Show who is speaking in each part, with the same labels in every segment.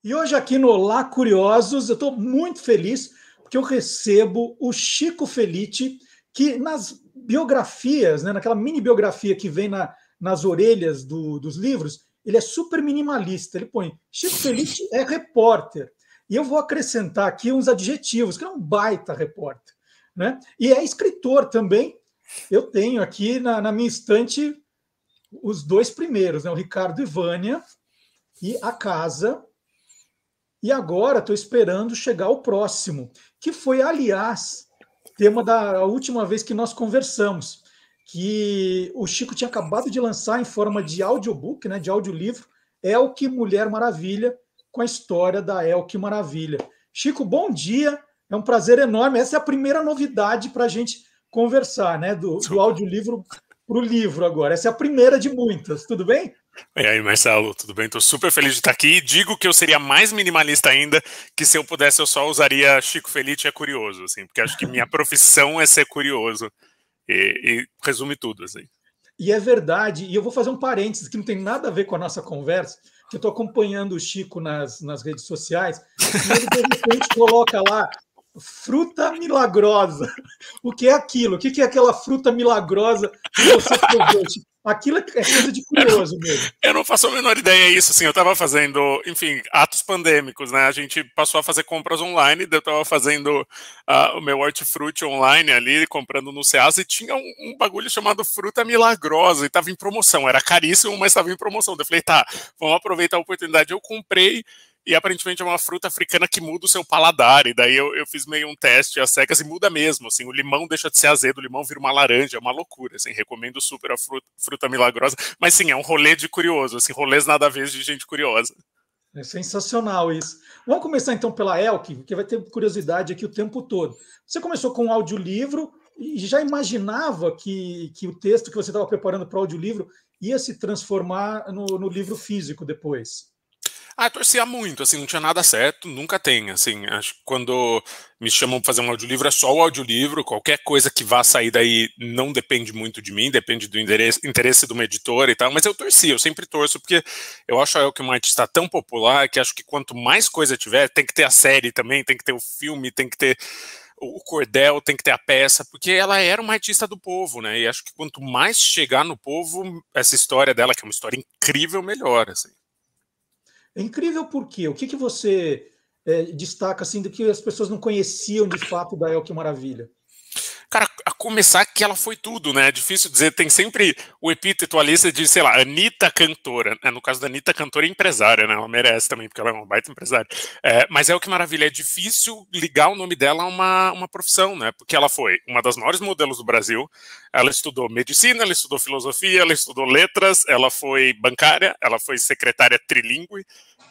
Speaker 1: E hoje aqui no Olá Curiosos, eu estou muito feliz porque eu recebo o Chico Felitti, que nas biografias, né, naquela mini biografia que vem nas orelhas dos livros, ele é super minimalista. Ele põe, Chico Felitti é repórter. E eu vou acrescentar aqui uns adjetivos, que é um baita repórter. Né? E é escritor também. Eu tenho aqui na minha estante os dois primeiros, né? O Ricardo e Vânia e A Casa. E agora estou esperando chegar o próximo, que foi, aliás, tema da última vez que nós conversamos, que o Chico tinha acabado de lançar em forma de audiobook, né, de audiolivro, Elke Mulher Maravilha, com a história da Elke Maravilha. Chico, bom dia, é um prazer enorme. Essa é a primeira novidade para a gente conversar, né, do audiolivro para o livro agora. Essa é a primeira de muitas, tudo bem?
Speaker 2: E aí, Marcelo, tudo bem? Estou super feliz de estar aqui. Digo que eu seria mais minimalista ainda, que se eu pudesse eu só usaria Chico Felitti é curioso, assim, porque acho que minha profissão é ser curioso e resume tudo, assim.
Speaker 1: E é verdade, e eu vou fazer um parênteses que não tem nada a ver com a nossa conversa, que eu estou acompanhando o Chico nas redes sociais, e ele de repente coloca lá fruta milagrosa. O que é aquilo? O que é aquela fruta milagrosa que você provou? Aquilo é coisa de curioso mesmo.
Speaker 2: Eu não faço a menor ideia disso, assim, eu estava fazendo, enfim, atos pandêmicos, né, a gente passou a fazer compras online, eu estava fazendo o meu hortifruti online ali, comprando no Ceasa, e tinha um bagulho chamado fruta milagrosa, e estava em promoção, era caríssimo, mas estava em promoção, eu falei, tá, vamos aproveitar a oportunidade, eu comprei, e aparentemente é uma fruta africana que muda o seu paladar, e daí eu fiz meio um teste às cegas e muda mesmo, assim, o limão deixa de ser azedo, o limão vira uma laranja, é uma loucura, assim, recomendo super a fruta milagrosa, mas sim, é um rolê de curioso, assim, rolês nada a ver de gente curiosa.
Speaker 1: É sensacional isso. Vamos começar então pela Elke, que vai ter curiosidade aqui o tempo todo. Você começou com um audiolivro e já imaginava que o texto que você estava preparando para o audiolivro ia se transformar no livro físico depois?
Speaker 2: Ah, eu torcia muito, assim, não tinha nada certo, nunca tem, assim, acho que quando me chamam para fazer um audiolivro é só o audiolivro, qualquer coisa que vá sair daí não depende muito de mim, depende do interesse de uma editora e tal, mas eu torcia, eu sempre torço, porque eu acho a Elke uma artista tão popular que acho que quanto mais coisa tiver, tem que ter a série também, tem que ter o filme, tem que ter o cordel, tem que ter a peça, porque ela era uma artista do povo, né, e acho que quanto mais chegar no povo, essa história dela, que é uma história incrível, melhor, assim.
Speaker 1: É incrível por quê? O que você destaca assim do que as pessoas não conheciam de fato da Elke Maravilha?
Speaker 2: Cara, a começar que ela foi tudo, né? É difícil dizer, tem sempre o epíteto ali, você diz, sei lá, Anitta cantora. No caso da Anitta, cantora e empresária, né? Ela merece também, porque ela é uma baita empresária. Mas é o que maravilha, é difícil ligar o nome dela a uma profissão, né? Porque ela foi uma das maiores modelos do Brasil, ela estudou medicina, ela estudou filosofia, ela estudou letras, ela foi bancária, ela foi secretária trilingue,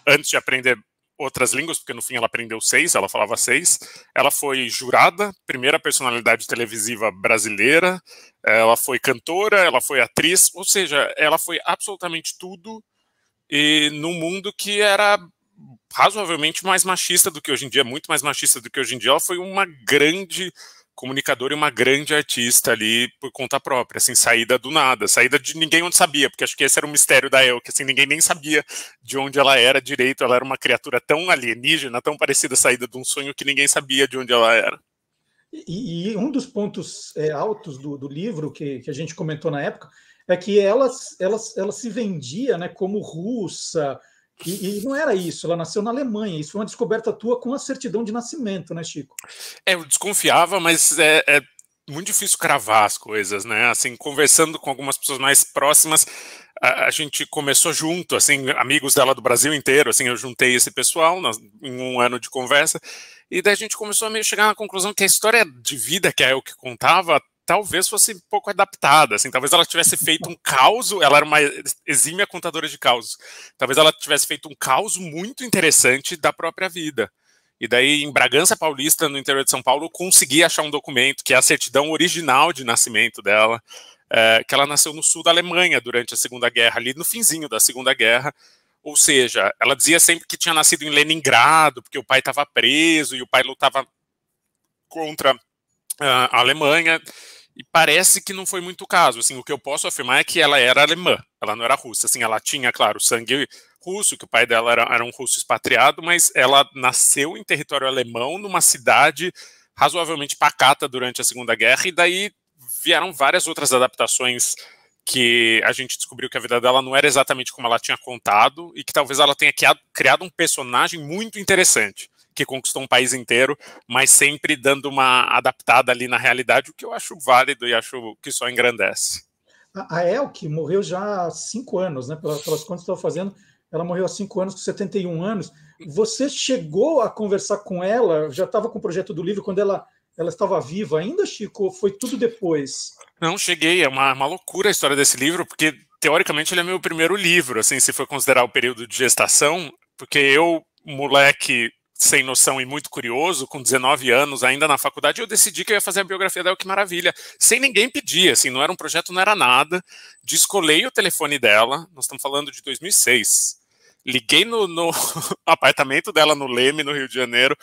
Speaker 2: antes de aprender outras línguas, porque no fim ela aprendeu 6, ela falava 6. Ela foi jurada, primeira personalidade televisiva brasileira, ela foi cantora, ela foi atriz, ou seja, ela foi absolutamente tudo, e num mundo que era razoavelmente mais machista do que hoje em dia, muito mais machista do que hoje em dia, ela foi uma grande comunicadora e uma grande artista ali por conta própria, assim, saída do nada, saída de ninguém onde sabia, porque acho que esse era o mistério da Elke, assim, ninguém nem sabia de onde ela era direito, ela era uma criatura tão alienígena, tão parecida saída de um sonho que ninguém sabia de onde ela era.
Speaker 1: E um dos pontos altos do livro que a gente comentou na época é que ela se vendia, né, como russa, e não era isso, ela nasceu na Alemanha, isso foi uma descoberta tua com a certidão de nascimento, né, Chico?
Speaker 2: Eu desconfiava, mas é muito difícil cravar as coisas, né? Assim, conversando com algumas pessoas mais próximas, a gente começou junto, assim, amigos dela do Brasil inteiro, assim, eu juntei esse pessoal em um ano de conversa, e daí a gente começou a meio chegar na conclusão que a história de vida que a Elke contava talvez fosse um pouco adaptada, assim, talvez ela tivesse feito um caos, ela era uma exímia contadora de causos, talvez ela tivesse feito um caos muito interessante da própria vida. E daí, em Bragança Paulista, no interior de São Paulo, eu consegui achar um documento, que é a certidão original de nascimento dela, que ela nasceu no sul da Alemanha durante a Segunda Guerra, ali no finzinho da Segunda Guerra. Ou seja, ela dizia sempre que tinha nascido em Leningrado, porque o pai estava preso e o pai lutava contra a Alemanha. E parece que não foi muito o caso. Assim, o que eu posso afirmar é que ela era alemã, ela não era russa. Assim, ela tinha, claro, sangue russo, que o pai dela era um russo expatriado, mas ela nasceu em território alemão, numa cidade razoavelmente pacata durante a Segunda Guerra, e daí vieram várias outras adaptações que a gente descobriu que a vida dela não era exatamente como ela tinha contado, e que talvez ela tenha criado um personagem muito interessante, que conquistou um país inteiro, mas sempre dando uma adaptada ali na realidade, o que eu acho válido e acho que só engrandece.
Speaker 1: A Elke morreu já há 5 anos, né? Pelas contas que eu estava fazendo, ela morreu há 5 anos, com 71 anos. Você chegou a conversar com ela, já estava com o projeto do livro quando ela estava viva ainda, Chico? Ou foi tudo depois?
Speaker 2: Não, cheguei. É uma loucura a história desse livro, porque, teoricamente, ele é meu primeiro livro, assim, se for considerar o período de gestação, porque eu, moleque sem noção e muito curioso, com 19 anos, ainda na faculdade, eu decidi que eu ia fazer a biografia dela, que maravilha, sem ninguém pedir, assim, não era um projeto, não era nada, descolei o telefone dela, nós estamos falando de 2006, liguei no apartamento dela no Leme, no Rio de Janeiro,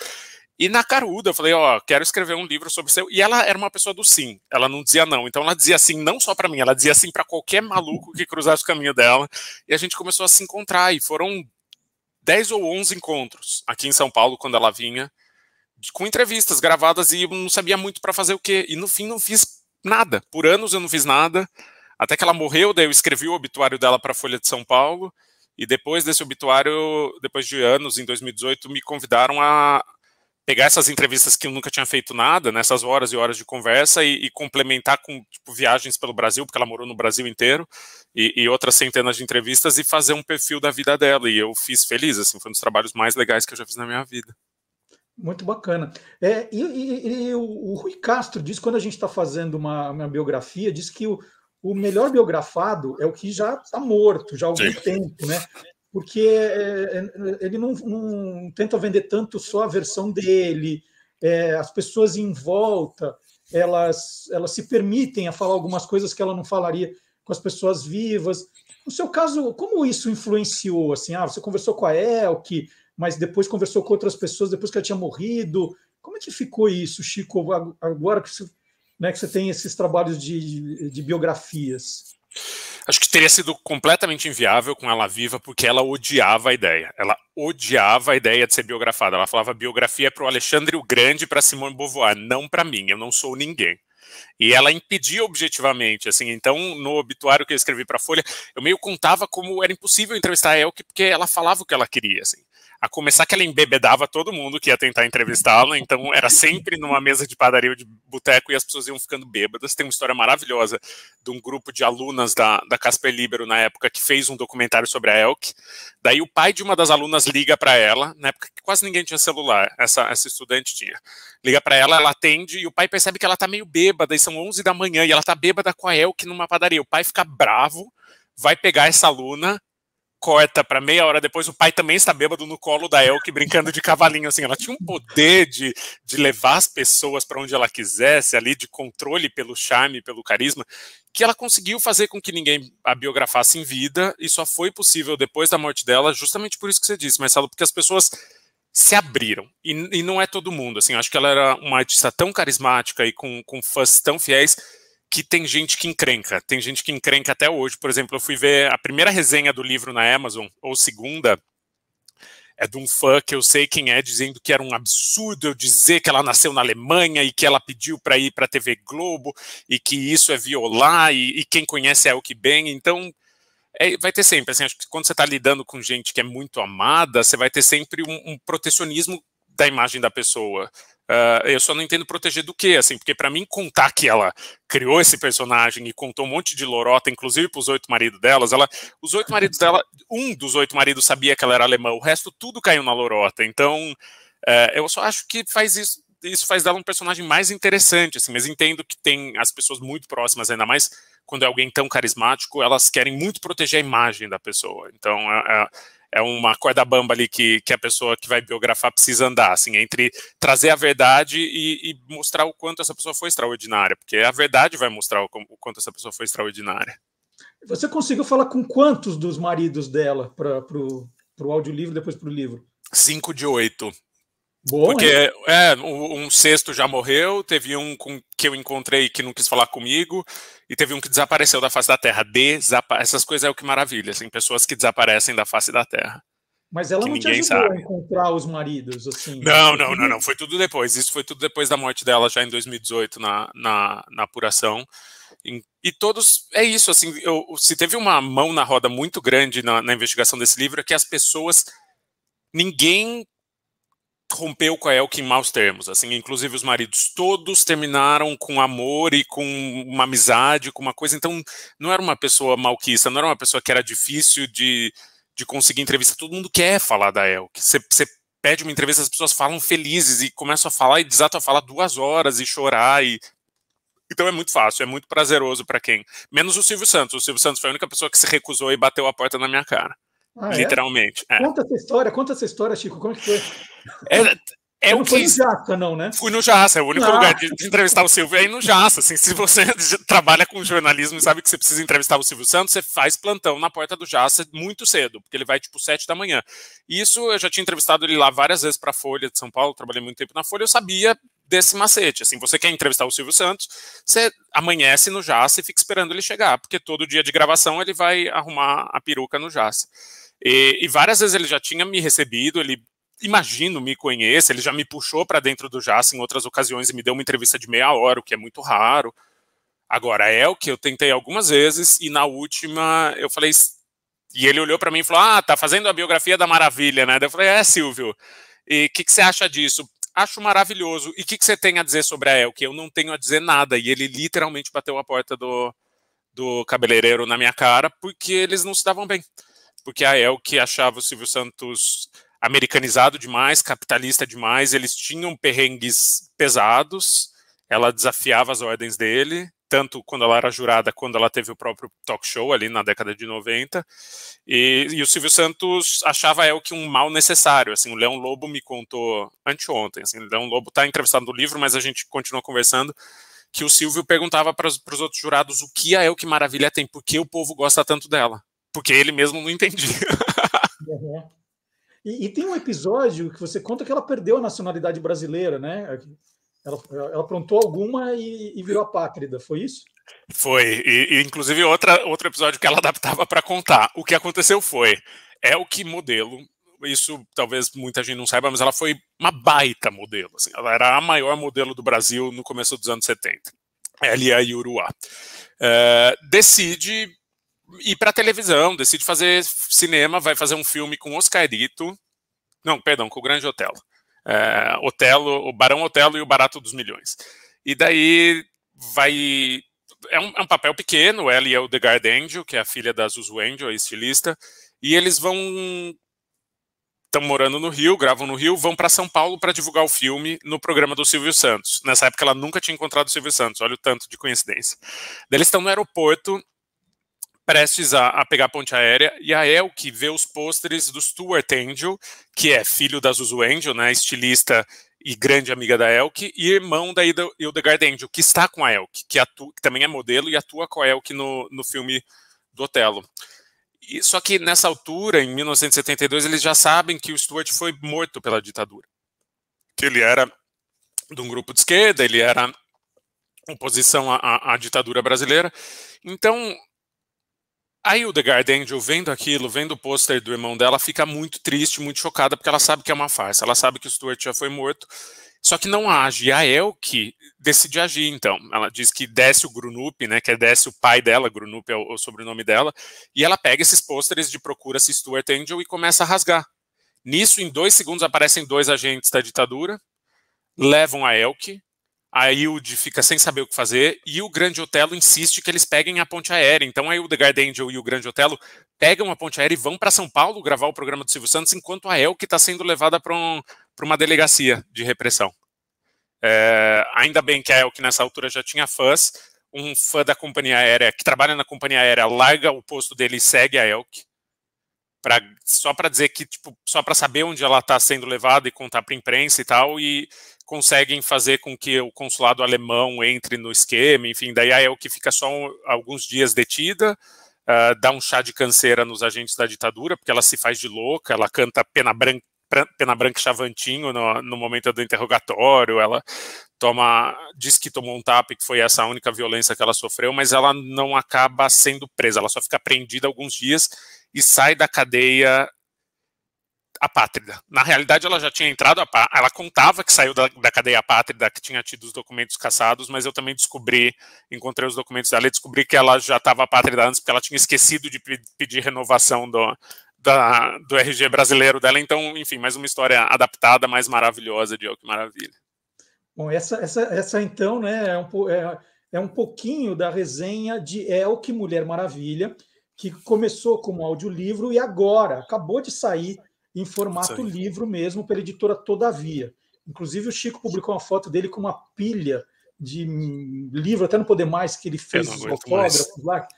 Speaker 2: e na caruda, eu falei, ó, quero escrever um livro sobre seu... E ela era uma pessoa do sim, ela não dizia não. Então ela dizia sim não só para mim, ela dizia sim para qualquer maluco que cruzasse o caminho dela. E a gente começou a se encontrar, e foram 10 ou 11 encontros aqui em São Paulo, quando ela vinha, com entrevistas gravadas, e eu não sabia muito para fazer o quê. E no fim não fiz nada. Por anos eu não fiz nada, até que ela morreu, daí eu escrevi o obituário dela para a Folha de São Paulo, e depois desse obituário, depois de anos, em 2018, me convidaram a pegar essas entrevistas que eu nunca tinha feito nada, nessas horas e horas de conversa, e complementar com tipo, viagens pelo Brasil, porque ela morou no Brasil inteiro, e outras centenas de entrevistas, e fazer um perfil da vida dela. E eu fiz feliz, assim, foi um dos trabalhos mais legais que eu já fiz na minha vida.
Speaker 1: Muito bacana. O Rui Castro diz, quando a gente está fazendo uma biografia, diz que o melhor biografado é o que já está morto, já há algum tempo, né? Porque ele não tenta vender tanto só a versão dele, as pessoas em volta, elas se permitem a falar algumas coisas que ela não falaria com as pessoas vivas. No seu caso, como isso influenciou? Assim, você conversou com a Elke, mas depois conversou com outras pessoas depois que ela tinha morrido. Como é que ficou isso, Chico, agora que você tem esses trabalhos de biografias?
Speaker 2: Acho que teria sido completamente inviável com ela viva, porque ela odiava a ideia. Ela odiava a ideia de ser biografada. Ela falava, biografia é para o Alexandre o Grande e para Simone de Beauvoir, não para mim, eu não sou ninguém. E ela impedia objetivamente, assim, então no obituário que eu escrevi para a Folha, eu meio contava como era impossível entrevistar a Elke, porque ela falava o que ela queria, assim. A começar que ela embebedava todo mundo que ia tentar entrevistá-la, então era sempre numa mesa de padaria ou de boteco e as pessoas iam ficando bêbadas. Tem uma história maravilhosa de um grupo de alunas da Casper Libero na época que fez um documentário sobre a Elke. Daí o pai de uma das alunas liga para ela, na época que quase ninguém tinha celular, essa estudante tinha. Liga para ela, ela atende e o pai percebe que ela tá meio bêbada e são 11 da manhã e ela tá bêbada com a Elke numa padaria. O pai fica bravo, vai pegar essa aluna, corta para meia hora depois, o pai também está bêbado no colo da Elke, brincando de cavalinho, assim, ela tinha um poder de levar as pessoas para onde ela quisesse, ali, de controle pelo charme, pelo carisma, que ela conseguiu fazer com que ninguém a biografasse em vida, e só foi possível depois da morte dela, justamente por isso que você disse, Marcelo, porque as pessoas se abriram, e não é todo mundo, assim, acho que ela era uma artista tão carismática e com fãs tão fiéis, que tem gente que encrenca até hoje. Por exemplo, eu fui ver a primeira resenha do livro na Amazon, ou segunda, é de um fã que eu sei quem é, dizendo que era um absurdo eu dizer que ela nasceu na Alemanha e que ela pediu para ir para a TV Globo e que isso é violar, e quem conhece a Elke bem, então vai ter sempre, assim, acho que quando você está lidando com gente que é muito amada, você vai ter sempre um protecionismo da imagem da pessoa. Eu só não entendo proteger do quê, assim, porque para mim contar que ela criou esse personagem e contou um monte de lorota, inclusive para os 8 maridos delas, os 8 maridos dela, um dos 8 maridos sabia que ela era alemã, o resto tudo caiu na lorota, então eu só acho que isso faz dela um personagem mais interessante, assim, mas entendo que tem as pessoas muito próximas, ainda mais quando é alguém tão carismático, elas querem muito proteger a imagem da pessoa, então é uma corda bamba ali que a pessoa que vai biografar precisa andar, assim, entre trazer a verdade e mostrar o quanto essa pessoa foi extraordinária, porque a verdade vai mostrar o quanto essa pessoa foi extraordinária.
Speaker 1: Você conseguiu falar com quantos dos maridos dela para o audiolivro e depois para o livro?
Speaker 2: 5 de 8.
Speaker 1: Bom,
Speaker 2: Porque
Speaker 1: hein?
Speaker 2: um sexto já morreu, teve um que eu encontrei que não quis falar comigo, e teve um que desapareceu da face da Terra. Essas coisas é o que maravilha, assim, pessoas que desaparecem da face da Terra,
Speaker 1: Mas ela
Speaker 2: que
Speaker 1: não te
Speaker 2: ninguém
Speaker 1: ajudou a
Speaker 2: sabe.
Speaker 1: encontrar os maridos, assim.
Speaker 2: Não,
Speaker 1: Foi
Speaker 2: não, não, não,
Speaker 1: tudo...
Speaker 2: foi tudo depois. Isso foi tudo depois da morte dela, já em 2018, na apuração. E todos, é isso, assim, se teve uma mão na roda muito grande na investigação desse livro, é que as pessoas, ninguém rompeu com a Elke em maus termos, assim, inclusive os maridos, todos terminaram com amor e com uma amizade, com uma coisa, então não era uma pessoa malquista, não era uma pessoa que era difícil de conseguir entrevista, todo mundo quer falar da Elke, você pede uma entrevista, as pessoas falam felizes e começam a falar e desatam a falar 2 horas e chorar, então é muito fácil, é muito prazeroso para quem, menos o Silvio Santos foi a única pessoa que se recusou e bateu a porta na minha cara,
Speaker 1: Ah, é?
Speaker 2: literalmente,
Speaker 1: Conta essa história, Chico, como é que foi?
Speaker 2: é, é
Speaker 1: Você
Speaker 2: o
Speaker 1: não foi
Speaker 2: que
Speaker 1: no Jaca, não, né?
Speaker 2: fui no Jassa, é o único lugar
Speaker 1: Ah,
Speaker 2: de entrevistar o Silvio é ir no Jassa. Assim, se você trabalha com jornalismo e sabe que você precisa entrevistar o Silvio Santos, você faz plantão na porta do Jassa muito cedo, porque ele vai tipo 7 da manhã. E isso eu já tinha entrevistado ele lá várias vezes para a Folha de São Paulo, trabalhei muito tempo na Folha, eu sabia desse macete. Assim, você quer entrevistar o Silvio Santos, você amanhece no Jassa e fica esperando ele chegar, porque todo dia de gravação ele vai arrumar a peruca no Jassa. E várias vezes ele já tinha me recebido, ele imagino me conheça, ele já me puxou para dentro do Jassa em outras ocasiões e me deu uma entrevista de meia hora, o que é muito raro. Agora, é o que eu tentei algumas vezes e na última eu falei, e ele olhou para mim e falou, tá fazendo a biografia da Maravilha, né? Daí eu falei, Silvio, e o que você acha disso? Acho maravilhoso. E o que você tem a dizer sobre a Elke? Eu não tenho a dizer nada. E ele literalmente bateu a porta do cabeleireiro na minha cara porque eles não se davam bem. Porque a Elke achava o Silvio Santos americanizado demais, capitalista demais, eles tinham perrengues pesados, ela desafiava as ordens dele, tanto quando ela era jurada, quando ela teve o próprio talk show ali na década de 90, e o Silvio Santos achava a Elke um mal necessário, assim, o Leão Lobo me contou anteontem, assim, o Leão Lobo está entrevistado no livro, mas a gente continua conversando, que o Silvio perguntava para os outros jurados o que a Elke Maravilha tem, por que o povo gosta tanto dela, porque ele mesmo não entendia.
Speaker 1: uhum. E tem um episódio que você conta que ela perdeu a nacionalidade brasileira, né? Ela aprontou alguma e virou apátrida, foi isso?
Speaker 2: Foi, inclusive outro episódio que ela adaptava para contar. O que aconteceu foi, Elke modelo, isso talvez muita gente não saiba, mas ela foi uma baita modelo. Assim, ela era a maior modelo do Brasil no começo dos anos 70. Ela e a Iuruá. Decide ir para televisão, decide fazer cinema, vai fazer um filme com Oscarito, não, perdão, com o Grande Otelo. Otelo, o Barão Otelo e o Barato dos Milhões. E daí vai... É um papel pequeno, ela e a Eudegard Angel, que é a filha da Zuzu Angel, a estilista, e eles estão morando no Rio, gravam no Rio, vão para São Paulo para divulgar o filme no programa do Silvio Santos. Nessa época ela nunca tinha encontrado o Silvio Santos, olha o tanto de coincidência. Daí eles estão no aeroporto, prestes a pegar a ponte aérea, e a Elke vê os pôsteres do Stuart Angel, que é filho da Zuzu Angel, né, estilista e grande amiga da Elke, e irmão da Eudegard Angel, que está com a Elke, que também é modelo e atua com a Elke no filme do Otelo. Só que nessa altura, em 1972, eles já sabem que o Stuart foi morto pela ditadura. Que ele era de um grupo de esquerda, ele era oposição à ditadura brasileira. Então, a Eudegard Angel, vendo aquilo, vendo o pôster do irmão dela, fica muito triste, muito chocada, porque ela sabe que é uma farsa, ela sabe que o Stuart já foi morto, só que não age. E a Elke decide agir, então. Ela diz que desce o Grunup, né, que desce o pai dela, Grunup é o sobrenome dela, e ela pega esses pôsteres de Procura-se Stuart Angel e começa a rasgar. Nisso, em 2 segundos, aparecem 2 agentes da ditadura, levam a Elke, a Hilde fica sem saber o que fazer, e o Grande Otelo insiste que eles peguem a ponte aérea. Então a Eudegard Angel e o Grande Otelo pegam a ponte aérea e vão para São Paulo gravar o programa do Silvio Santos, enquanto a Elke está sendo levada para uma delegacia de repressão. Ainda bem que a Elke nessa altura já tinha fãs, um fã da companhia aérea, que trabalha na companhia aérea, larga o posto dele e segue a Elke, só para dizer que, tipo, só para saber onde ela está sendo levada e contar para a imprensa e tal, e conseguem fazer com que o consulado alemão entre no esquema, enfim, daí a Elke fica só alguns dias detida, dá um chá de canseira nos agentes da ditadura, porque ela se faz de louca, ela canta Pena Branca e Chavantinho no momento do interrogatório. Ela diz que tomou um tapa e que foi essa a única violência que ela sofreu, mas ela não acaba sendo presa, ela só fica prendida alguns dias e sai da cadeia apátrida. Na realidade, ela já tinha entrado, ela contava que saiu da cadeia apátrida, que tinha tido os documentos cassados, mas eu também encontrei os documentos dela e descobri que ela já estava apátrida antes, porque ela tinha esquecido de pedir renovação do RG brasileiro dela. Então, enfim, mais uma história adaptada, mais maravilhosa de Oh, Que Maravilha.
Speaker 1: Bom, essa então, né, é um pouquinho da resenha de Oh, Que Mulher Maravilha, que começou como audiolivro e agora acabou de sair em formato livro mesmo, pela editora Todavia. Inclusive, o Chico publicou uma foto dele com uma pilha de livro, até não poder mais, que ele fez os autógrafos lá,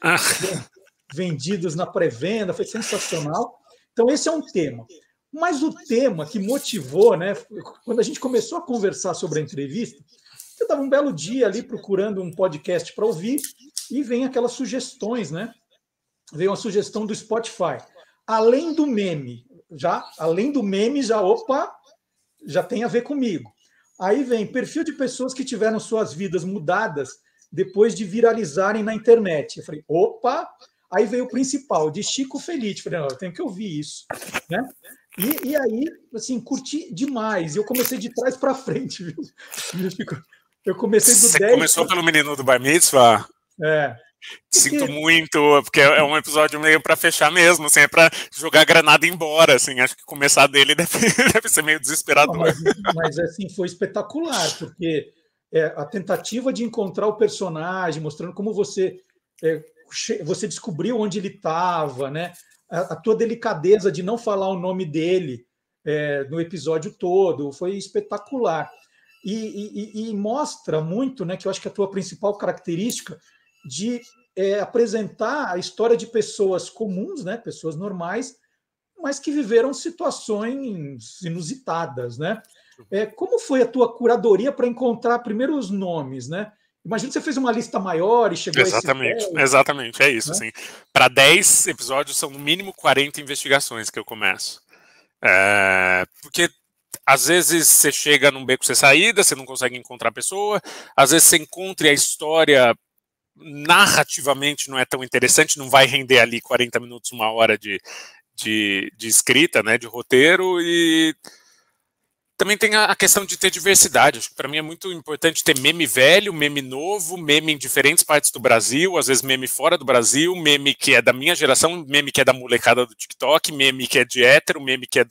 Speaker 1: vendidos na pré-venda, foi sensacional. Então, esse é um tema. Mas o tema que motivou, né, quando a gente começou a conversar sobre a entrevista, eu estava um belo dia ali procurando um podcast para ouvir e vem aquelas sugestões, né? Veio uma sugestão do Spotify. Além do meme, já tem a ver comigo. Aí vem perfil de pessoas que tiveram suas vidas mudadas depois de viralizarem na internet. Eu falei, opa! Aí veio o principal, de Chico Felitti. Falei, não, eu tenho que ouvir isso, né? E aí, assim, curti demais. E eu comecei de trás para frente, viu? Eu comecei do 10.
Speaker 2: Você começou pelo Menino do Bar Mitzvah?
Speaker 1: É.
Speaker 2: Sinto muito, porque é um episódio meio para fechar mesmo, assim, é para jogar a granada embora, assim, acho que começar dele deve ser meio desesperador.
Speaker 1: Mas assim, foi espetacular, porque a tentativa de encontrar o personagem, mostrando como você descobriu onde ele estava, né? A tua delicadeza de não falar o nome dele no episódio todo, foi espetacular. E mostra muito, né, que eu acho que a tua principal característica de apresentar a história de pessoas comuns, né, pessoas normais, mas que viveram situações inusitadas, né? Como foi a tua curadoria para encontrar primeiro os nomes, né? Imagino que você fez uma lista maior e chegou
Speaker 2: exatamente, a esses 10. Exatamente, é isso. Né? Assim, para 10 episódios são no mínimo 40 investigações que eu começo. Porque às vezes você chega num beco sem saída, você não consegue encontrar a pessoa, às vezes você encontra e a história narrativamente não é tão interessante, não vai render ali 40 minutos, uma hora de escrita, né, de roteiro. E também tem a questão de ter diversidade. Acho que para mim é muito importante ter meme velho, meme novo, meme em diferentes partes do Brasil, às vezes meme fora do Brasil, meme que é da minha geração, meme que é da molecada do TikTok, meme que é de hétero, meme que é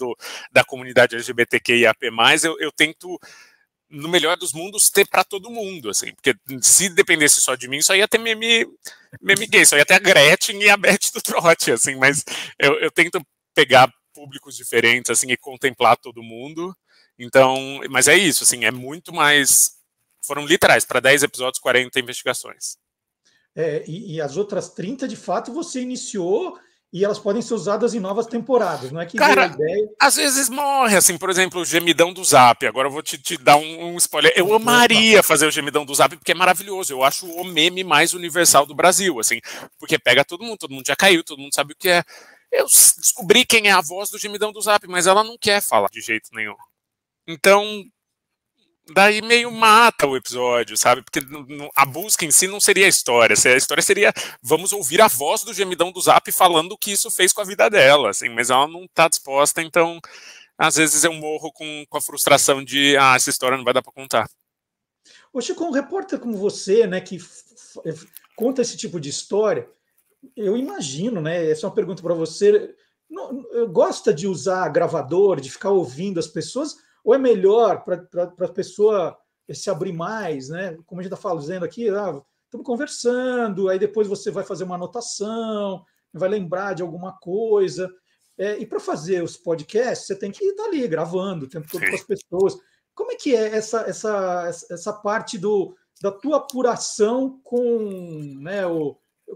Speaker 2: da comunidade LGBTQIAP+. Eu tento, no melhor dos mundos, ter para todo mundo, assim, porque se dependesse só de mim, só ia ter meme gay, só ia ter a Gretchen e a Beth do Trote, assim, mas eu tento pegar públicos diferentes, assim, e contemplar todo mundo. Então, mas é isso, assim, é muito mais, foram literais, para 10 episódios, 40 investigações.
Speaker 1: E as outras 30, de fato, você iniciou e elas podem ser usadas em novas temporadas, não é que
Speaker 2: cara,
Speaker 1: veio a ideia...
Speaker 2: às vezes morre, assim, por exemplo, o Gemidão do Zap, agora eu vou te dar um spoiler, eu amaria fazer o Gemidão do Zap, porque é maravilhoso, eu acho o meme mais universal do Brasil, assim, porque pega todo mundo já caiu, todo mundo sabe o que é. Eu descobri quem é a voz do Gemidão do Zap, mas ela não quer falar de jeito nenhum. Então, daí meio mata o episódio, sabe? Porque a busca em si não seria a história seria, vamos ouvir a voz do Gemidão do Zap falando o que isso fez com a vida dela, assim, mas ela não tá disposta, então, às vezes eu morro com a frustração de, essa história não vai dar para contar.
Speaker 1: Ô Chico, um repórter como você, né, que conta esse tipo de história, eu imagino, né, essa é uma pergunta para você, gosta de usar gravador, de ficar ouvindo as pessoas, ou é melhor para a pessoa se abrir mais, né? Como a gente está fazendo aqui, estamos conversando, aí depois você vai fazer uma anotação, vai lembrar de alguma coisa. E para fazer os podcasts, você tem que estar ali gravando o tempo todo com as pessoas. Como é que é essa parte da tua apuração com, né,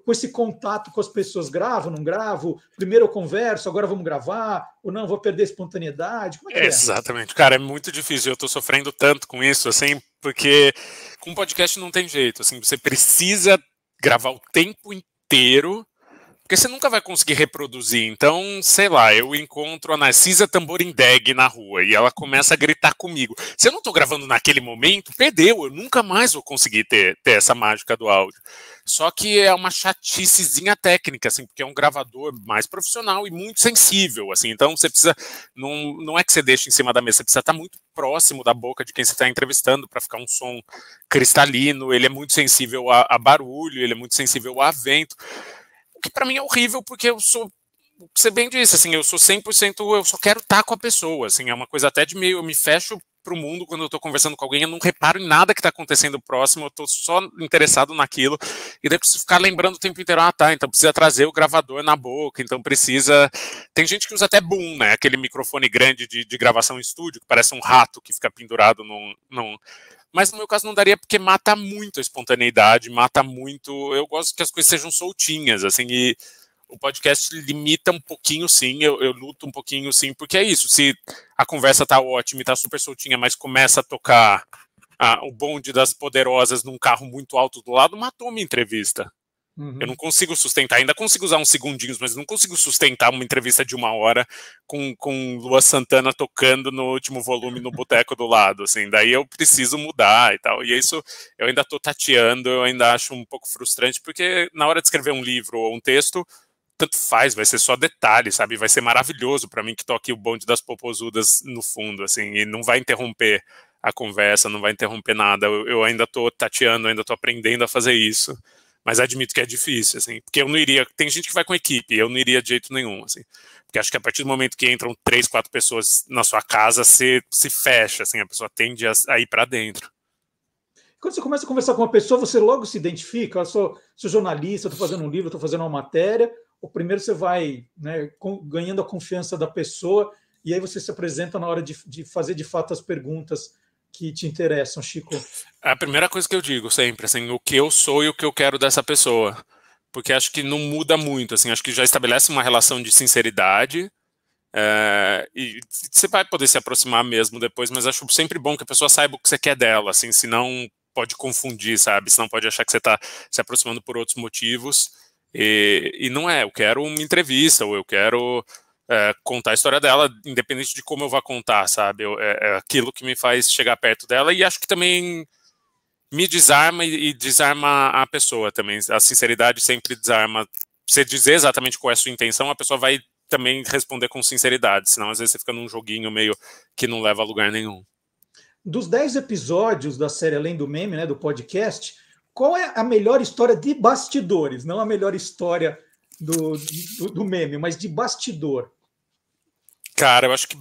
Speaker 1: com esse contato com as pessoas? Gravo, não gravo? Primeiro eu converso, agora vamos gravar? Ou não, vou perder a espontaneidade? Como é que
Speaker 2: Exatamente. Cara, é muito difícil. Eu tô sofrendo tanto com isso, assim, porque com podcast não tem jeito. Assim, você precisa gravar o tempo inteiro Porque você nunca vai conseguir reproduzir. Então, sei lá, eu encontro a Narcisa Tamborindeg na rua e ela começa a gritar comigo. Se eu não estou gravando naquele momento, perdeu. Eu nunca mais vou conseguir ter essa mágica do áudio. Só que é uma chaticezinha técnica, assim, porque é um gravador mais profissional e muito sensível, assim. Então, você precisa... Não é que você deixa em cima da mesa, você precisa estar muito próximo da boca de quem você está entrevistando para ficar um som cristalino. Ele é muito sensível a barulho, ele é muito sensível a vento. O que para mim é horrível, porque eu sou, você bem disse, assim, eu sou 100%, eu só quero estar com a pessoa, assim, é uma coisa até de meio, eu me fecho pro mundo quando eu tô conversando com alguém, eu não reparo em nada que tá acontecendo próximo, eu tô só interessado naquilo, e daí preciso ficar lembrando o tempo inteiro, tá, então precisa trazer o gravador na boca, então precisa... Tem gente que usa até boom, né, aquele microfone grande de gravação em estúdio, que parece um rato que fica pendurado num... Mas no meu caso não daria, porque mata muito a espontaneidade, mata muito... Eu gosto que as coisas sejam soltinhas, assim, e o podcast limita um pouquinho, sim, eu luto um pouquinho, sim, porque é isso, se a conversa tá ótima e tá super soltinha, mas começa a tocar o bonde das poderosas num carro muito alto do lado, matou minha entrevista. Uhum. Eu não consigo sustentar, ainda consigo usar uns segundinhos, mas não consigo sustentar uma entrevista de 1 hora com Lua Santana tocando no último volume no boteco do lado, assim, daí eu preciso mudar e tal, e isso eu ainda tô tateando, eu ainda acho um pouco frustrante, porque na hora de escrever um livro ou um texto, tanto faz, vai ser só detalhe, sabe, vai ser maravilhoso para mim que toque o bonde das popozudas no fundo, assim, e não vai interromper a conversa, não vai interromper nada, eu ainda tô tateando, ainda tô aprendendo a fazer isso. Mas admito que é difícil, assim, porque eu não iria... Tem gente que vai com equipe, eu não iria de jeito nenhum, assim. Porque acho que a partir do momento que entram 3, 4 pessoas na sua casa, você se fecha, assim, a pessoa tende a ir para dentro.
Speaker 1: Quando você começa a conversar com uma pessoa, você logo se identifica, eu sou jornalista, estou fazendo um livro, estou fazendo uma matéria, ou primeiro você vai, né, ganhando a confiança da pessoa, e aí você se apresenta na hora de fazer de fato as perguntas que te interessam, Chico?
Speaker 2: A primeira coisa que eu digo sempre, assim, o que eu sou e o que eu quero dessa pessoa. Porque acho que não muda muito, assim, acho que já estabelece uma relação de sinceridade, e você vai poder se aproximar mesmo depois, mas acho sempre bom que a pessoa saiba o que você quer dela, assim, senão pode confundir, sabe? Senão pode achar que você está se aproximando por outros motivos, e não é, eu quero uma entrevista, ou eu quero... contar a história dela, independente de como eu vá contar, sabe? É aquilo que me faz chegar perto dela, e acho que também me desarma e desarma a pessoa também. A sinceridade sempre desarma. Você dizer exatamente qual é a sua intenção, a pessoa vai também responder com sinceridade, senão às vezes você fica num joguinho meio que não leva a lugar nenhum.
Speaker 1: Dos 10 episódios da série Além do Meme, né, do podcast, qual é a melhor história de bastidores? Não a melhor história do meme, mas de bastidor.
Speaker 2: Cara, eu acho que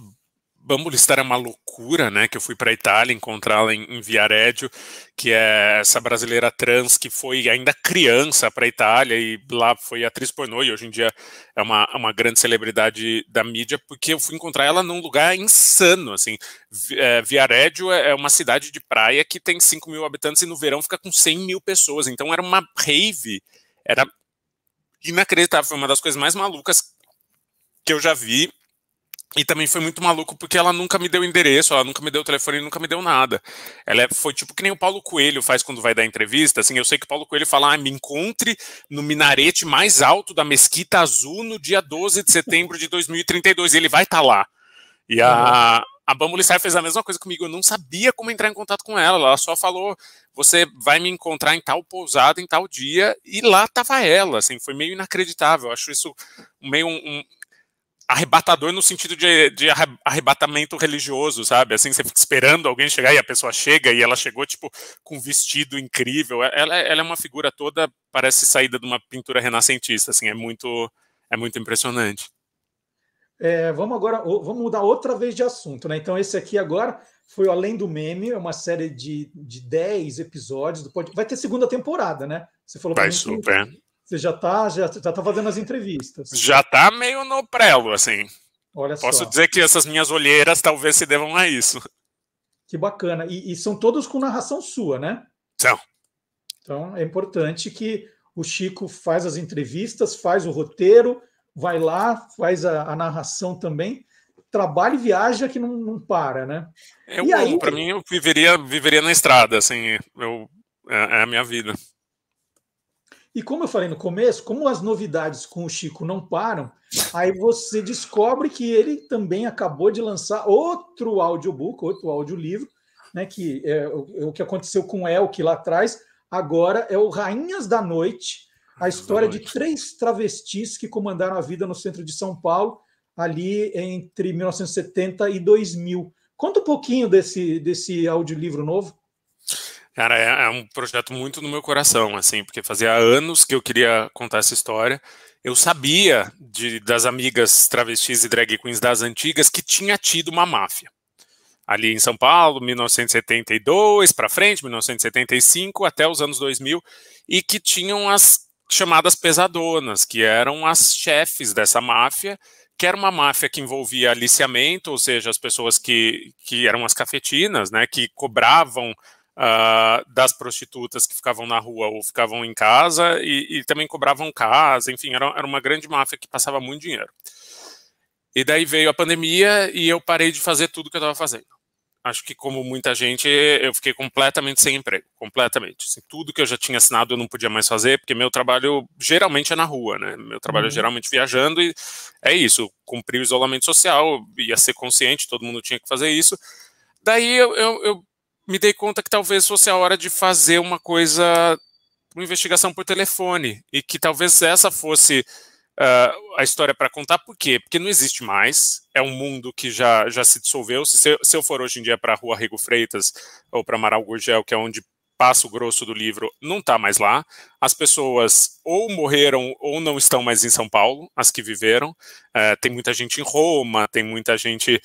Speaker 2: Bambu Listar é uma loucura, né? Que eu fui para a Itália encontrá-la em Viareggio, que é essa brasileira trans que foi ainda criança para a Itália e lá foi atriz pornô e hoje em dia é uma grande celebridade da mídia, porque eu fui encontrar ela num lugar insano, assim. Viareggio é uma cidade de praia que tem 5 mil habitantes e no verão fica com 100 mil pessoas, então era uma rave, era inacreditável, foi uma das coisas mais malucas que eu já vi. E também foi muito maluco porque ela nunca me deu endereço, ela nunca me deu telefone, nunca me deu nada. Ela foi tipo que nem o Paulo Coelho faz quando vai dar entrevista, assim, eu sei que o Paulo Coelho fala, me encontre no minarete mais alto da Mesquita Azul no dia 12 de setembro de 2032, e ele vai estar lá. E a Bambu Listar fez a mesma coisa comigo, eu não sabia como entrar em contato com ela só falou, você vai me encontrar em tal pousada, em tal dia, e lá tava ela, assim, foi meio inacreditável, eu acho isso meio arrebatador no sentido de arrebatamento religioso, sabe? Assim, você fica esperando alguém chegar e a pessoa chega e ela chegou, tipo, com um vestido incrível. Ela é uma figura toda, parece saída de uma pintura renascentista, assim, é muito impressionante.
Speaker 1: Vamos mudar outra vez de assunto, né? Então, esse aqui agora foi o Além do Meme, é uma série de 10 episódios. Vai ter segunda temporada, né? Você falou
Speaker 2: Vai super.
Speaker 1: Você já tá fazendo as entrevistas.
Speaker 2: Já tá meio no prelo, assim.
Speaker 1: Olha
Speaker 2: Posso
Speaker 1: só.
Speaker 2: dizer que essas minhas olheiras talvez se devam a isso.
Speaker 1: Que bacana. E são todos com narração sua, né?
Speaker 2: São.
Speaker 1: Então, é importante que o Chico faz as entrevistas, faz o roteiro, vai lá, faz a narração também, trabalha e viaja que não para, né?
Speaker 2: Eu amo, para mim eu viveria na estrada, assim, é a minha vida.
Speaker 1: E como eu falei no começo, como as novidades com o Chico não param, aí você descobre que ele também acabou de lançar outro audiobook, outro audiolivro, né, que é o que aconteceu com o Elk lá atrás, agora é o Rainhas da Noite, a história de 3 travestis que comandaram a vida no centro de São Paulo, ali entre 1970 e 2000. Conta um pouquinho desse audiolivro novo.
Speaker 2: Cara, é um projeto muito no meu coração, assim, porque fazia anos que eu queria contar essa história. Eu sabia das amigas travestis e drag queens das antigas que tinha tido uma máfia. Ali em São Paulo, 1972 para frente, 1975 até os anos 2000, e que tinham as chamadas pesadonas, que eram as chefes dessa máfia, que era uma máfia que envolvia aliciamento, ou seja, as pessoas que eram as cafetinas, né, que cobravam das prostitutas que ficavam na rua ou ficavam em casa e também cobravam casa, enfim, era uma grande máfia que passava muito dinheiro. E daí veio a pandemia e eu parei de fazer tudo que eu estava fazendo. Acho que, como muita gente, eu fiquei completamente sem emprego, completamente. Assim, tudo que eu já tinha assinado eu não podia mais fazer, porque meu trabalho geralmente é na rua, né? Meu trabalho é geralmente viajando e é isso, cumprir o isolamento social, ia ser consciente, todo mundo tinha que fazer isso. Daí eu me dei conta que talvez fosse a hora de fazer uma coisa, uma investigação por telefone, e que talvez essa fosse a história para contar. Por quê? Porque não existe mais, é um mundo que já se dissolveu. Se eu for hoje em dia para a Rua Rego Freitas ou para Amaral Gurgel, que é onde passa o grosso do livro, não está mais lá. As pessoas ou morreram ou não estão mais em São Paulo, as que viveram. Tem muita gente em Roma, tem muita gente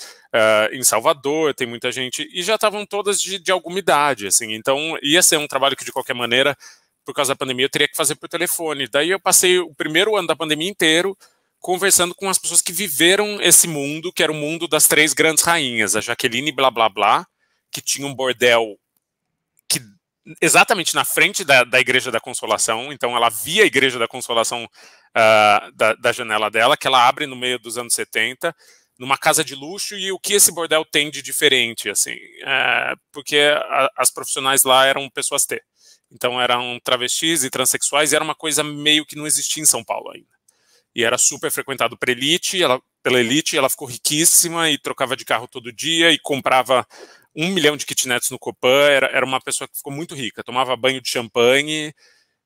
Speaker 2: em Salvador, tem muita gente, e já estavam todas de alguma idade, assim. Então ia ser um trabalho que, de qualquer maneira, por causa da pandemia, eu teria que fazer por telefone. Daí eu passei o primeiro ano da pandemia inteiro conversando com as pessoas que viveram esse mundo, que era o mundo das 3 grandes rainhas, a Jaqueline Blá Blá Blá, que tinha um bordel que exatamente na frente da Igreja da Consolação, então ela via a Igreja da Consolação da janela dela, que ela abre no meio dos anos 70, numa casa de luxo. E o que esse bordel tem de diferente, assim, porque as profissionais lá eram pessoas T. Então eram travestis e transexuais, e era uma coisa meio que não existia em São Paulo ainda. E era super frequentado pela elite, ela ficou riquíssima e trocava de carro todo dia e comprava 1 milhão de kitnets no Copan. Era uma pessoa que ficou muito rica, tomava banho de champanhe.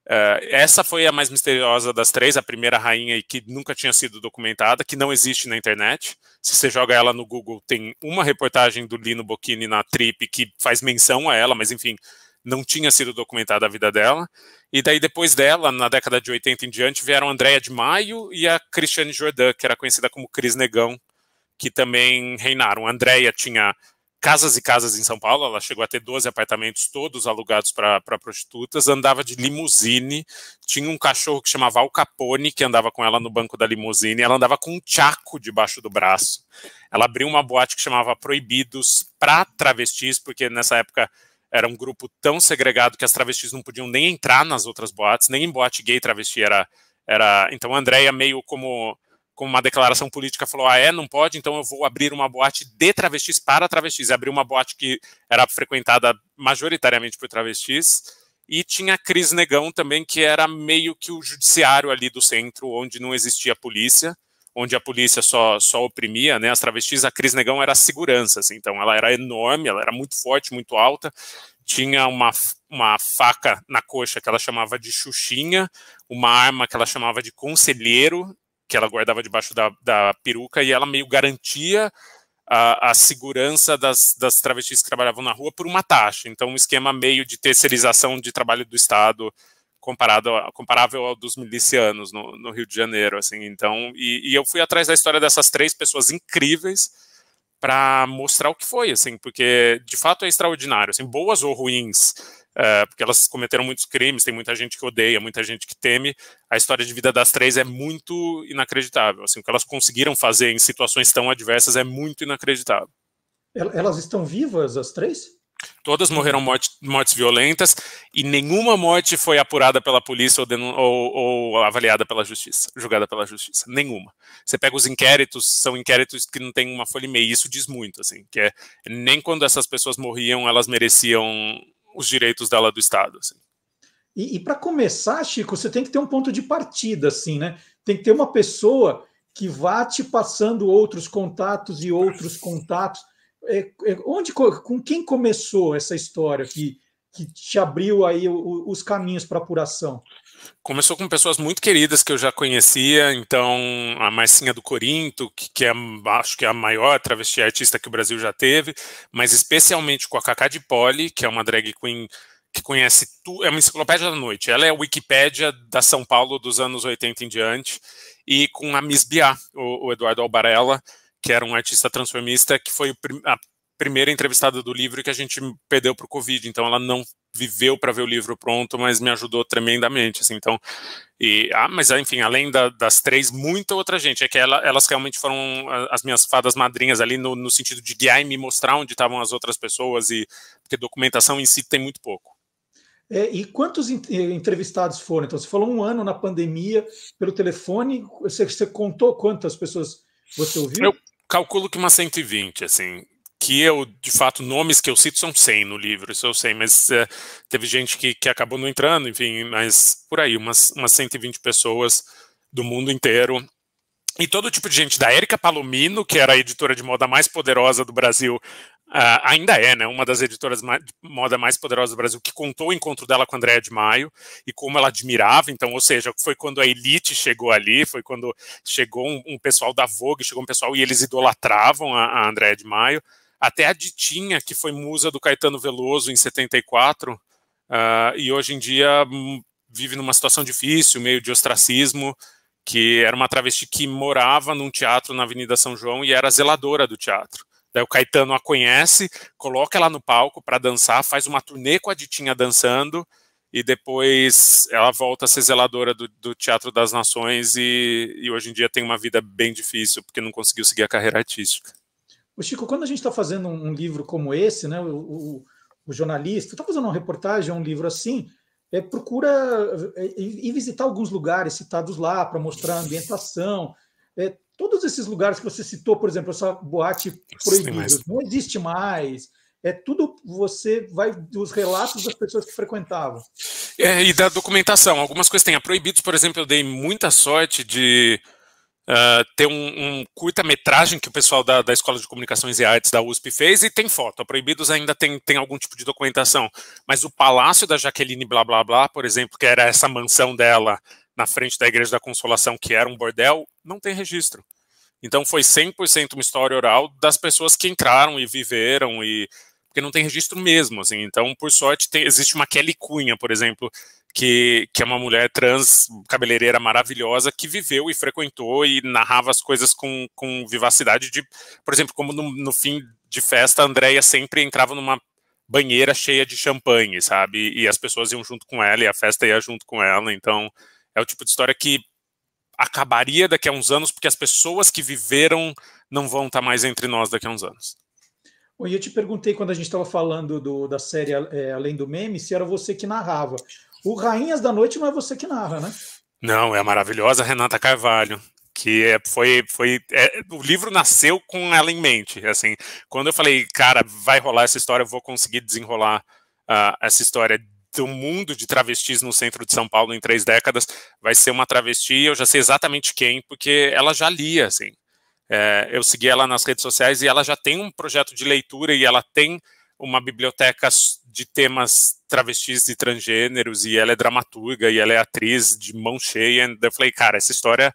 Speaker 2: Essa foi a mais misteriosa das 3, a primeira rainha, e que nunca tinha sido documentada, que não existe na internet. Se você joga ela no Google, tem uma reportagem do Lino Bocchini na Trip que faz menção a ela, mas enfim, não tinha sido documentada a vida dela. E daí, depois dela, na década de 80 em diante, vieram a Andréa de Maio e a Cristiane Jordan, que era conhecida como Cris Negão, que também reinaram. A Andréa tinha casas e casas em São Paulo, ela chegou a ter 12 apartamentos, todos alugados para prostitutas, andava de limusine, tinha um cachorro que chamava Al Capone, que andava com ela no banco da limusine, ela andava com um tchaco debaixo do braço. Ela abriu uma boate que chamava Proibidos para travestis, porque nessa época era um grupo tão segregado que as travestis não podiam nem entrar nas outras boates, nem em boate gay travesti era... Então a Andréa, meio como uma declaração política, falou: não pode, então eu vou abrir uma boate de travestis para travestis. E abriu uma boate que era frequentada majoritariamente por travestis. E tinha a Cris Negão também, que era meio que o judiciário ali do centro, onde não existia polícia, onde a polícia só oprimia, né, as travestis. A Cris Negão era a segurança, assim. Então ela era enorme, ela era muito forte, muito alta, tinha uma faca na coxa que ela chamava de Xuxinha, uma arma que ela chamava de conselheiro, que ela guardava debaixo da peruca, e ela meio garantia a segurança das travestis que trabalhavam na rua por uma taxa. Então, um esquema meio de terceirização de trabalho do Estado comparável ao dos milicianos no Rio de Janeiro, assim. Então, e eu fui atrás da história dessas 3 pessoas incríveis para mostrar o que foi, assim, porque de fato é extraordinário, assim, boas ou ruins, porque elas cometeram muitos crimes, tem muita gente que odeia, muita gente que teme. A história de vida das 3 é muito inacreditável, assim, o que elas conseguiram fazer em situações tão adversas é muito inacreditável.
Speaker 1: Elas estão vivas, as 3?
Speaker 2: Todas morreram mortes violentas, e nenhuma morte foi apurada pela polícia ou avaliada pela justiça, julgada pela justiça. Nenhuma. Você pega os inquéritos, são inquéritos que não tem uma folha e meia. Isso diz muito, assim, que nem quando essas pessoas morriam elas mereciam os direitos dela do Estado, assim.
Speaker 1: E para começar, Chico, você tem que ter um ponto de partida, assim, né? Tem que ter uma pessoa que vá te passando outros contatos e outros contatos. Com quem começou essa história que te abriu aí os caminhos para apuração?
Speaker 2: Começou com pessoas muito queridas que eu já conhecia, então a Marcinha do Corinto, que é, acho que é a maior travesti artista que o Brasil já teve, mas especialmente com a Cacá de Poli, que é uma drag queen que conhece tudo, é uma enciclopédia da noite, ela é a Wikipédia da São Paulo dos anos 80 em diante, e com a Miss Biá, o Eduardo Albarella, que era um artista transformista, que foi a primeira entrevistada do livro que a gente perdeu para o Covid, então ela não viveu para ver o livro pronto, mas me ajudou tremendamente, assim, então, mas enfim, além das três, muita outra gente, é que elas realmente foram as minhas fadas madrinhas ali, no sentido de guiar e me mostrar onde estavam as outras pessoas, porque documentação em si tem muito pouco.
Speaker 1: E quantos entrevistados foram? Então, você falou 1 ano na pandemia, pelo telefone, você contou quantas pessoas você ouviu?
Speaker 2: Eu calculo que umas 120, assim, que de fato, nomes que eu cito são 100 no livro, isso eu sei, mas teve gente que acabou não entrando, enfim, mas por aí, umas 120 pessoas do mundo inteiro. E todo tipo de gente, da Érica Palomino, que era a editora de moda mais poderosa do Brasil, ainda é, né, uma das editoras de moda mais poderosas do Brasil, que contou o encontro dela com a Andréa de Maio, e como ela admirava, então, ou seja, foi quando a elite chegou ali, foi quando chegou um pessoal da Vogue, chegou um pessoal e eles idolatravam a Andréa de Maio, até a Ditinha, que foi musa do Caetano Veloso em 74, e hoje em dia vive numa situação difícil, meio de ostracismo, que era uma travesti que morava num teatro na Avenida São João e era zeladora do teatro. Daí o Caetano a conhece, coloca ela no palco para dançar, faz uma turnê com a Ditinha dançando, e depois ela volta a ser zeladora do Teatro das Nações e hoje em dia tem uma vida bem difícil, porque não conseguiu seguir a carreira artística.
Speaker 1: O Chico, quando a gente está fazendo um livro como esse, né, o jornalista está fazendo uma reportagem, um livro assim, procura ir visitar alguns lugares citados lá para mostrar a ambientação. Todos esses lugares que você citou, por exemplo, essa boate proibida, não existe mais. Tudo você vai dos relatos das pessoas que frequentavam.
Speaker 2: E da documentação. Algumas coisas tem. A Proibidos, por exemplo, eu dei muita sorte de ter um curta-metragem que o pessoal da Escola de Comunicações e Artes da USP fez e tem foto. A Proibidos ainda tem algum tipo de documentação. Mas o Palácio da Jaqueline Blá Blá Blá, por exemplo, que era essa mansão dela na frente da Igreja da Consolação, que era um bordel, não tem registro. Então foi 100% uma história oral das pessoas que entraram e viveram, porque não tem registro mesmo. Assim. Então, por sorte, existe uma Kelly Cunha, por exemplo, que é uma mulher trans, cabeleireira maravilhosa, que viveu e frequentou e narrava as coisas com vivacidade, por exemplo, como no fim de festa, a Andréia sempre entrava numa banheira cheia de champanhe, sabe? E as pessoas iam junto com ela e a festa ia junto com ela. Então, é o tipo de história que acabaria daqui a uns anos, porque as pessoas que viveram não vão estar mais entre nós daqui a uns anos.
Speaker 1: E eu te perguntei, quando a gente estava falando da série Além do Meme, se era você que narrava. O Rainhas da Noite não é você que narra, né?
Speaker 2: Não, é a maravilhosa Renata Carvalho, que o livro nasceu com ela em mente, assim, quando eu falei, cara, vai rolar essa história, eu vou conseguir desenrolar essa história do mundo de travestis no centro de São Paulo em 3 décadas, vai ser uma travesti, eu já sei exatamente quem, porque ela já lia, assim, eu segui ela nas redes sociais e ela já tem um projeto de leitura e ela tem uma biblioteca de temas travestis e transgêneros, e ela é dramaturga, e ela é atriz de mão cheia, e eu falei, cara, essa história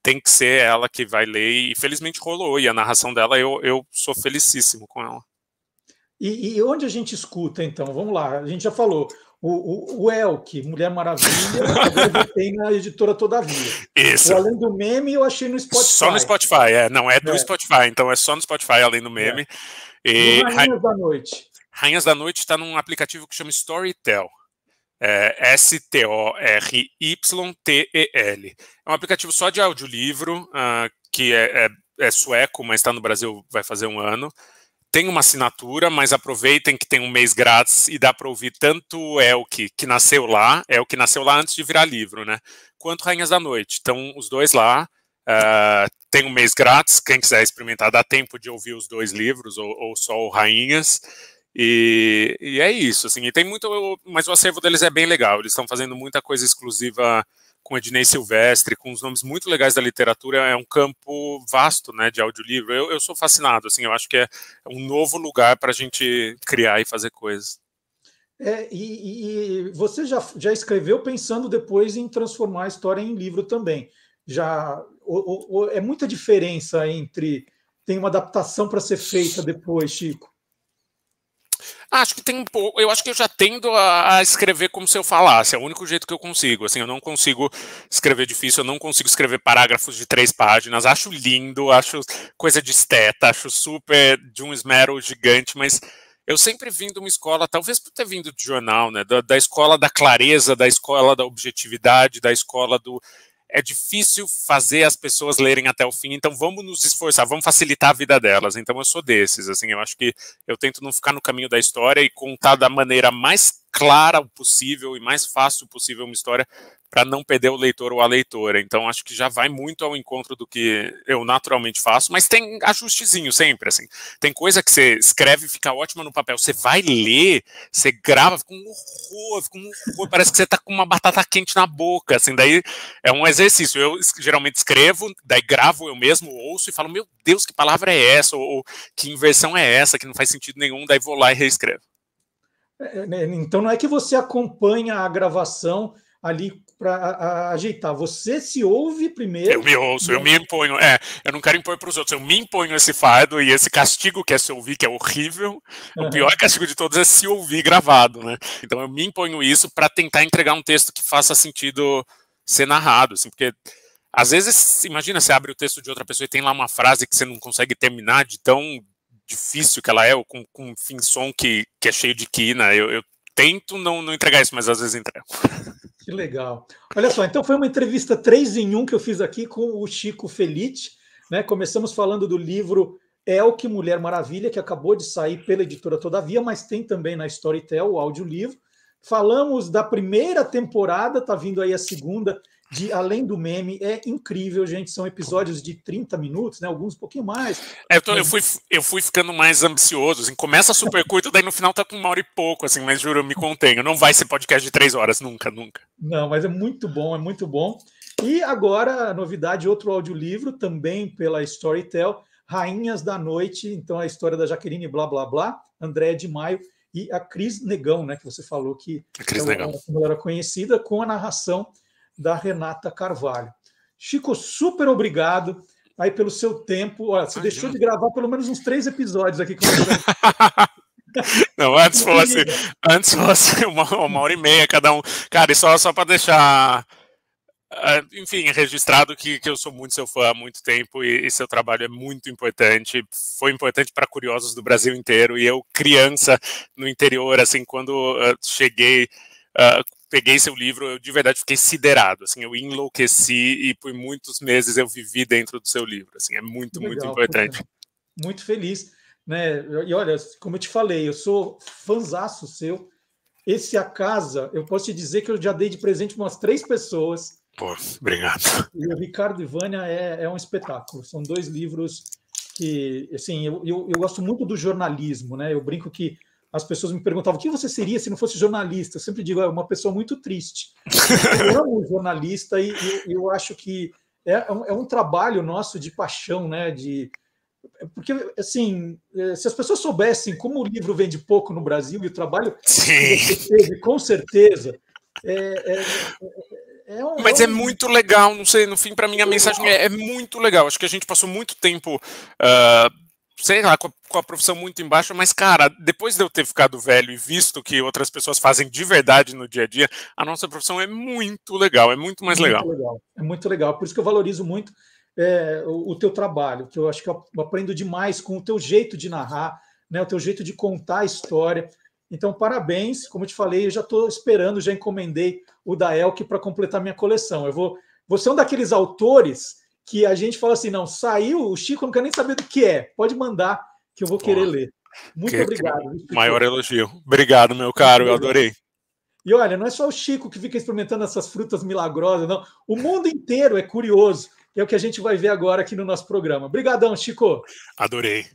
Speaker 2: tem que ser ela que vai ler, e felizmente rolou, e a narração dela, eu sou felicíssimo com ela.
Speaker 1: E onde a gente escuta, então? Vamos lá, a gente já falou, o Elk, Mulher Maravilha, agora tem na editora Todavia.
Speaker 2: Isso.
Speaker 1: O Além do Meme eu achei no Spotify.
Speaker 2: Só no Spotify, não é do Spotify, então é só no Spotify, Além do Meme.
Speaker 1: E Rainhas da Noite?
Speaker 2: Rainhas da Noite está num aplicativo que chama Storytel. Storytel. É um aplicativo só de audiolivro, que é sueco, mas está no Brasil, vai fazer 1 ano. Tem uma assinatura, mas aproveitem que tem um mês grátis e dá para ouvir tanto o Elk, que nasceu lá antes de virar livro, né? Quanto Rainhas da Noite. Então, os dois lá. Tem um mês grátis, quem quiser experimentar, dá tempo de ouvir os 2 livros, ou só o Rainhas. E é isso, assim, e tem muito, mas o acervo deles é bem legal, eles estão fazendo muita coisa exclusiva com Ednei Silvestre, com os nomes muito legais da literatura, é um campo vasto, né, de audiolivro. Eu sou fascinado, assim, eu acho que é um novo lugar para a gente criar e fazer coisas.
Speaker 1: E você já escreveu pensando depois em transformar a história em livro também. É muita diferença entre tem uma adaptação para ser feita depois, Chico.
Speaker 2: Acho que tem um pouco. Eu acho que eu já tendo a escrever como se eu falasse. É o único jeito que eu consigo. Assim, eu não consigo escrever difícil, eu não consigo escrever parágrafos de 3 páginas. Acho lindo, acho coisa de esteta, acho super de um esmero gigante, mas eu sempre vim de uma escola, talvez por ter vindo de jornal, né? Da escola da clareza, da escola da objetividade, da escola do. É difícil fazer as pessoas lerem até o fim, então vamos nos esforçar, vamos facilitar a vida delas. Então eu sou desses, assim, eu acho que eu tento não ficar no caminho da história e contar da maneira mais clara possível e mais fácil possível uma história para não perder o leitor ou a leitora. Então acho que já vai muito ao encontro do que eu naturalmente faço, mas tem ajustezinho sempre, assim. Tem coisa que você escreve e fica ótima no papel, você vai ler, você grava, fica um horror, parece que você tá com uma batata quente na boca, assim, daí é um exercício. Eu geralmente escrevo, daí gravo eu mesmo, ouço e falo, meu Deus, que palavra é essa? Ou que inversão é essa? Que não faz sentido nenhum, daí vou lá e reescrevo.
Speaker 1: Então não é que você acompanha a gravação ali para ajeitar, você se ouve primeiro.
Speaker 2: Eu me ouço, eu me imponho. Eu não quero impor para os outros, eu me imponho esse fardo e esse castigo que é se ouvir, que é horrível. O pior castigo de todos é se ouvir gravado, né? Então eu me imponho isso para tentar entregar um texto que faça sentido ser narrado, assim, porque às vezes, imagina, você abre o texto de outra pessoa e tem lá uma frase que você não consegue terminar de tão difícil que ela é, ou com um fim-som que é cheio de quina. Eu tento não entregar isso, mas às vezes entrego.
Speaker 1: Que legal. Olha só, então foi uma entrevista 3 em 1 que eu fiz aqui com o Chico Felitti, né? Começamos falando do livro Elke, Mulher Maravilha, que acabou de sair pela editora Todavia, mas tem também na Storytel o audiolivro. Falamos da primeira temporada, tá vindo aí a segunda, de Além do Meme. É incrível, gente. São episódios de 30 minutos, né? Alguns um pouquinho mais.
Speaker 2: Eu fui ficando mais ambicioso. Assim, começa super curto, daí no final tá com 1 hora e pouco, assim, mas juro, eu me contenho. Não vai ser podcast de 3 horas, nunca, nunca.
Speaker 1: Não, mas é muito bom, é muito bom. E agora, a novidade, outro audiolivro, também pela Storytel, Rainhas da Noite. Então, a história da Jaqueline Blá Blá Blá, Andréa de Maio e a Cris Negão, né? Que você falou que ela era conhecida, com a narração da Renata Carvalho. Chico, super obrigado aí pelo seu tempo. Olha, você deixou de gravar pelo menos uns 3 episódios aqui com
Speaker 2: Não, antes fosse uma hora e meia cada um. Cara, e só para deixar, enfim, registrado que eu sou muito seu fã há muito tempo e seu trabalho é muito importante. Foi importante para curiosos do Brasil inteiro. E eu, criança no interior, assim, quando cheguei, peguei seu livro, eu de verdade fiquei siderado, assim, eu enlouqueci e por muitos meses eu vivi dentro do seu livro, assim, é muito, legal, muito importante.
Speaker 1: Muito feliz, né? E olha, como eu te falei, eu sou fãzaço seu. Esse A Casa, eu posso te dizer que eu já dei de presente umas 3 pessoas.
Speaker 2: Pô, obrigado.
Speaker 1: E o Ricardo e Vânia é um espetáculo. São 2 livros que, assim, eu gosto muito do jornalismo, né? Eu brinco que as pessoas me perguntavam o que você seria se não fosse jornalista. Eu sempre digo, é uma pessoa muito triste. Eu amo jornalista e eu acho que é um trabalho nosso de paixão, né? Porque, assim, se as pessoas soubessem como o livro vende pouco no Brasil e o trabalho que você teve, com certeza,
Speaker 2: mas é muito legal, não sei, no fim, para mim, a mensagem é muito legal. Acho que a gente passou muito tempo, sei lá, com a profissão muito embaixo, mas, cara, depois de eu ter ficado velho e visto que outras pessoas fazem de verdade no dia a dia, a nossa profissão é muito legal, é muito mais legal.
Speaker 1: É muito legal, por isso que eu valorizo muito o teu trabalho, que eu acho que eu aprendo demais com o teu jeito de narrar, né, o teu jeito de contar a história. Então, parabéns, como eu te falei, eu já estou esperando, já encomendei o da Elke para completar minha coleção. Eu vou ser um daqueles autores que a gente fala assim, não, saiu, o Chico não quer nem saber do que é, pode mandar que eu vou querer ler. Muito obrigado.
Speaker 2: Maior elogio. Obrigado, meu caro, eu adorei.
Speaker 1: E olha, não é só o Chico que fica experimentando essas frutas milagrosas, não. O mundo inteiro é curioso, que é o que a gente vai ver agora aqui no nosso programa. Obrigadão, Chico.
Speaker 2: Adorei.